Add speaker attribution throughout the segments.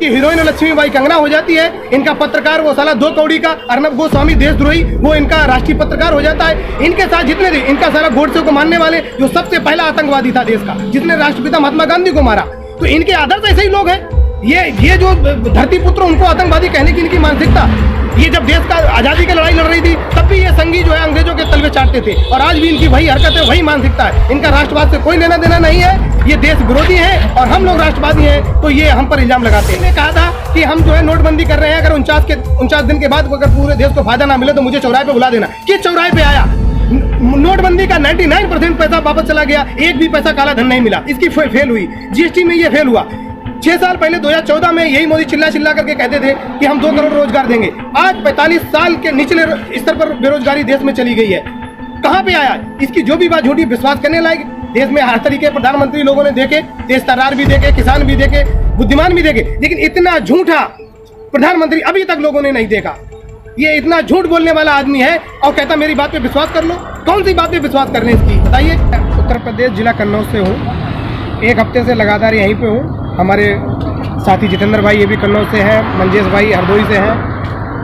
Speaker 1: कि हीरोइन लक्ष्मीबाई कंगना हो जाती है, इनका पत्रकार वो साला 2 कौड़ी का अर्नब गोस्वामी देशद्रोही वो इनका राष्ट्रीय पत्रकार हो जाता है। इनके साथ जितने थे, इनका साला गोडसे को मारने वाले जो सबसे पहला आतंकवादी था देश का, जिसने राष्ट्रपिता महात्मा गांधी को मारा, तो इनके आदर्श ऐसे ही लोग हैं। ये जो धरती पुत्र उनको आतंकवादी कहने की इनकी मानसिकता, ये जब देश का आज़ादी की लड़ाई लड़ रही थी तब भी ये संघी जो है अंग्रेजों के तलवे चाटते थे, और आज भी इनकी वही हरकत है, वही मानसिकता है। इनका राष्ट्रवाद से कोई लेना देना नहीं है, ये देश विरोधी है और हम लोग राष्ट्रवादी हैं, तो ये हम पर इल्जाम लगाते हैं। कहा था कि हम जो है नोटबंदी कर रहे हैं, अगर 49 दिन के बाद अगर पूरे देश को फायदा ना मिले तो मुझे चौराहे पे बुला देना। किस चौराहे पे आया? नोटबंदी का 99% पैसा वापस चला गया, एक भी पैसा काला धन नहीं मिला, इसकी फेल हुई। जीएसटी में ये फेल हुआ। 6 साल पहले 2014 में यही मोदी चिल्ला करके कहते थे कि हम 2 करोड़ रोजगार देंगे। आज 45 साल के निचले स्तर पर बेरोजगारी देश में चली गई है। कहाँ पे आया? इसकी जो भी बात झूठी, विश्वास करने लायक देश में हर तरीके प्रधानमंत्री लोगों ने देखे, तेज तर्रार भी देखे, किसान भी देखे, बुद्धिमान भी देखे, लेकिन इतना झूठा प्रधानमंत्री अभी तक लोगों ने नहीं देखा। ये इतना झूठ बोलने वाला आदमी है और कहता मेरी बात पे विश्वास कर लो। कौन सी बात पे विश्वास करने इसकी बताइए। उत्तर प्रदेश जिला कन्नौज से हूँ, 1 हफ्ते से लगातार यहीं पे हूँ। हमारे साथी जितेंद्र भाई ये भी कन्नौज से हैं, मंजेश भाई हरदोई से हैं,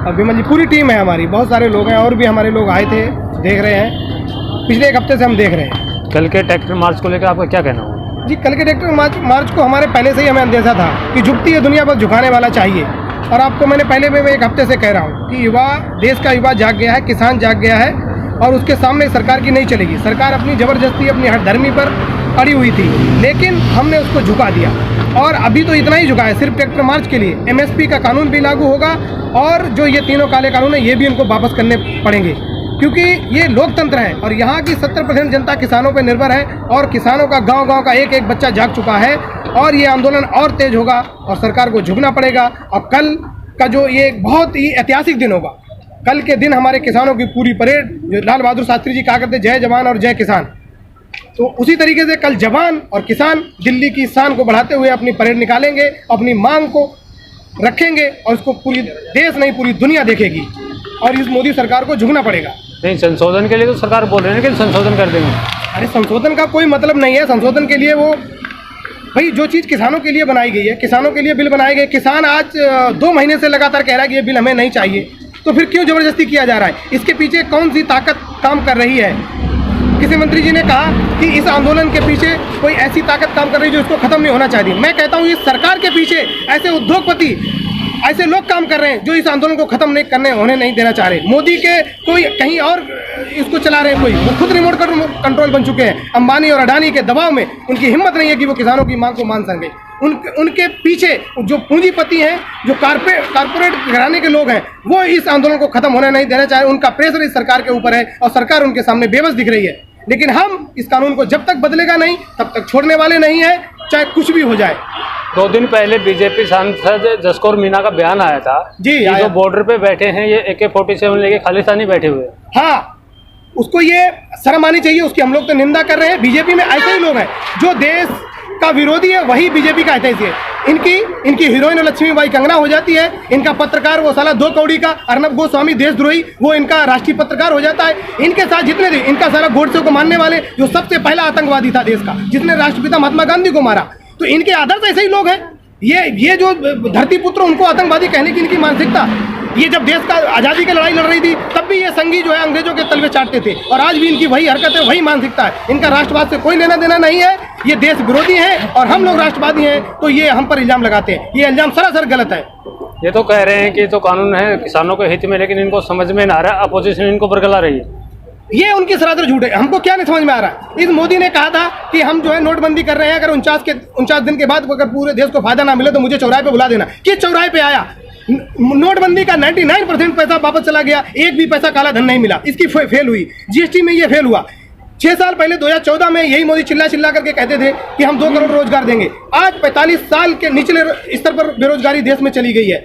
Speaker 1: और विमल जी, पूरी टीम है हमारी, बहुत सारे लोग हैं, और भी हमारे लोग आए थे, देख रहे हैं। पिछले 1 हफ्ते से हम देख रहे हैं।
Speaker 2: कल के ट्रैक्टर मार्च को लेकर आपका क्या कहना होगा?
Speaker 1: जी, कल के ट्रैक्टर मार्च को हमारे पहले से ही हमें अंदेशा था कि झुकती है दुनिया पर झुकाने वाला चाहिए, और आपको मैंने पहले भी 1 हफ्ते से कह रहा हूँ कि देश का युवा जाग गया है, किसान जाग गया है, और उसके सामने सरकार की नहीं चलेगी। सरकार अपनी ज़बरदस्ती अपनी हठधर्मी पर अड़ी हुई थी, लेकिन हमने उसको झुका दिया, और अभी तो इतना ही झुका है सिर्फ ट्रैक्टर मार्च के लिए। एमएसपी का कानून भी लागू होगा, और जो ये तीनों काले कानून है ये भी इनको वापस करने पड़ेंगे, क्योंकि ये लोकतंत्र है और यहाँ की 70% जनता किसानों पर निर्भर है, और किसानों का गांव-गांव का एक बच्चा जाग चुका है, और ये आंदोलन और तेज होगा और सरकार को झुकना पड़ेगा। और कल का जो ये बहुत ही ऐतिहासिक दिन होगा, कल के दिन हमारे किसानों की पूरी परेड, जो लाल बहादुर शास्त्री जी कहा करते जय जवान और जय किसान, तो उसी तरीके से कल जवान और किसान दिल्ली की शान को बढ़ाते हुए अपनी परेड निकालेंगे, अपनी मांग को रखेंगे, और उसको पूरी देश नहीं पूरी दुनिया देखेगी, और इस मोदी सरकार को झुकना पड़ेगा।
Speaker 2: नहीं, संशोधन के लिए तो सरकार बोल रही है कि संशोधन कर देंगे।
Speaker 1: अरे संशोधन का कोई मतलब नहीं है। संशोधन के लिए वो भाई जो चीज़ किसानों के लिए बनाई गई है, किसानों के लिए बिल बनाए गए, किसान आज 2 महीने से लगातार कह रहा है कि ये बिल हमें नहीं चाहिए, तो फिर क्यों ज़बरदस्ती किया जा रहा है? इसके पीछे कौन सी ताकत काम कर रही है? किसी मंत्री जी ने कहा कि इस आंदोलन के पीछे कोई ऐसी ताकत काम कर रही है जो इसको खत्म नहीं होना चाहिए। मैं कहता हूँ इस सरकार के पीछे ऐसे उद्योगपति, ऐसे लोग काम कर रहे हैं जो इस आंदोलन को खत्म नहीं होने नहीं देना चाह रहे। मोदी के कोई कहीं और इसको चला रहे हैं, कोई वो खुद रिमोट कंट्रोल बन चुके हैं। अंबानी और अडानी के दबाव में उनकी हिम्मत नहीं है कि वो किसानों की मांग को मान सकें। उनके पीछे जो पूंजीपति हैं, जो कारपोरेट घराने के लोग हैं, वो इस आंदोलन को खत्म होने नहीं देना चाह रहे। उनका प्रेशर इस सरकार के ऊपर है और सरकार उनके सामने बेबस दिख रही है। लेकिन हम इस कानून को जब तक बदलेगा नहीं तब तक छोड़ने वाले नहीं है, चाहे कुछ भी हो जाए।
Speaker 2: 2 दिन पहले बीजेपी सांसद जसकौर मीणा का बयान आया था
Speaker 1: जी,
Speaker 2: जो बॉर्डर पे बैठे हैं ये AK-47 लेके खालिस्तानी बैठे हुए।
Speaker 1: हाँ, उसको ये शर्म आनी चाहिए। उसकी हम लोग तो निंदा कर रहे हैं। बीजेपी में ऐसे ही लोग हैं जो देश का विरोधी है, वही बीजेपी का हितैषी है। इनकी हीरोइन लक्ष्मीबाई कंगना हो जाती है, इनका पत्रकार वो साला 2 कौड़ी का अर्नब गोस्वामी देशद्रोही वो इनका राष्ट्रीय पत्रकार हो जाता है। इनके साथ जितने थे, इनका साला गोडसे को मारने वाले जो सबसे पहला आतंकवादी था देश का, जिसने राष्ट्रपिता महात्मा गांधी को मारा, तो इनके आदर्श ऐसे ही लोग हैं। ये जो धरती पुत्र उनको आतंकवादी कहने की इनकी मानसिकता, ये जब देश का आज़ादी की लड़ाई लड़ रही थी तब भी ये संघी जो है अंग्रेजों के तलवे चाटते थे, और आज भी इनकी वही हरकत है, वही मानसिकता है। इनका राष्ट्रवाद से कोई लेना देना नहीं है, ये देश विरोधी है और हम लोग राष्ट्रवादी हैं, तो ये हम पर इल्जाम लगाते हैं। ये इल्जाम सरासर गलत है।
Speaker 2: ये तो कह रहे हैं कि तो कानून है किसानों के हित में, लेकिन इनको समझ में ना आ रहा है, अपोजिशन इनको बरगला रही है।
Speaker 1: ये उनकी सरासर झूठ है। हमको क्या नहीं समझ में आ रहा है? इस मोदी ने कहा था कि हम जो है नोटबंदी कर रहे हैं, अगर 49 दिन के बाद अगर पूरे देश को फायदा ना मिले तो मुझे चौराहे पे बुला देना। किस चौराहे पे आया? नोटबंदी का 99% पैसा वापस चला गया, एक भी पैसा काला धन नहीं मिला, इसकी फेल हुई। जीएसटी में ये फेल हुआ। 6 साल पहले 2014 में यही मोदी चिल्ला करके कहते थे कि हम 2 करोड़ रोजगार देंगे। आज 45 साल के निचले स्तर पर बेरोजगारी देश में चली गई है।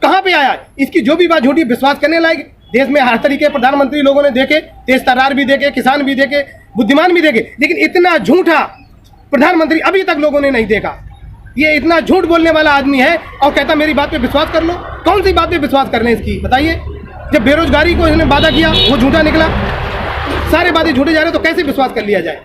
Speaker 1: कहाँ पे आया? इसकी जो भी बात झूठी, विश्वास करने लायक देश में हर तरीके प्रधानमंत्री लोगों ने देखे, तेज तर्रार भी देखे, किसान भी देखे, बुद्धिमान भी देखे, लेकिन इतना झूठा प्रधानमंत्री अभी तक लोगों ने नहीं देखा। ये इतना झूठ बोलने वाला आदमी है और कहता मेरी बात पे विश्वास कर लो। कौन सी बात पे विश्वास करने इसकी बताइए? जब बेरोजगारी को इसने वादा किया वो झूठा निकला, सारे बातें झूठे जा रहे, तो कैसे विश्वास कर लिया जाए?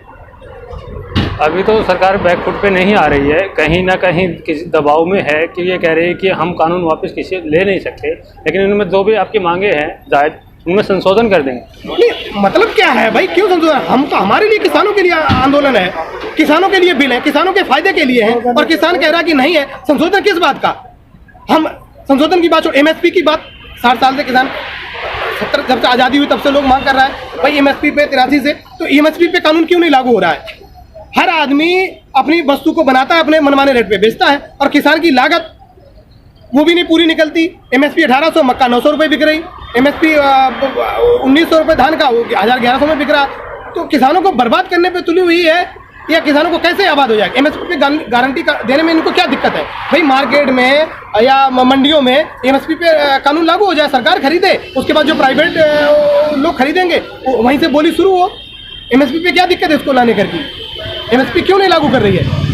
Speaker 2: अभी तो सरकार बैकफुट पे नहीं आ रही है, कहीं ना कहीं किसी दबाव में है कि ये कह रही है कि हम कानून वापस किसी ले नहीं सकते, लेकिन इनमें जो भी आपकी मांगे हैं जायज उनमें संशोधन कर देंगे।
Speaker 1: नहीं, मतलब क्या है भाई, क्यों संशोधन? हम तो, हमारे लिए किसानों के लिए आंदोलन है, किसानों के लिए बिल है, किसानों के फायदे के लिए है, और किसान कह रहा है कि नहीं है। संशोधन किस बात का? हम संशोधन की बात छोड़, एमएसपी की बात 60 साल से किसान, 70 जब से आज़ादी हुई तब से लोग मांग कर रहा है भाई एमएसपी पे 83 से, तो एमएसपी पे कानून क्यों नहीं लागू हो रहा है? हर आदमी अपनी वस्तु को बनाता है, अपने मनमाने रेट पे बेचता है, और किसान की लागत वो भी नहीं पूरी निकलती। एमएसपी 1800, मक्का 900 रुपये बिक रही, एमएसपी 1900 रुपये धान का 1100 में बिक रहा। तो किसानों को बर्बाद करने पे तुली हुई है, या किसानों को कैसे आबाद हो जाएगा? एमएसपी पे गारंटी देने में इनको क्या दिक्कत है भाई? मार्केट में या मंडियों में एमएसपी पे कानून लागू हो जाए, सरकार खरीदे, उसके बाद जो प्राइवेट लोग खरीदेंगे वहीं से बोली शुरू हो। एमएसपी पे क्या दिक्कत है इसको लाने करके? एमएसपी क्यों नहीं लागू कर रही है?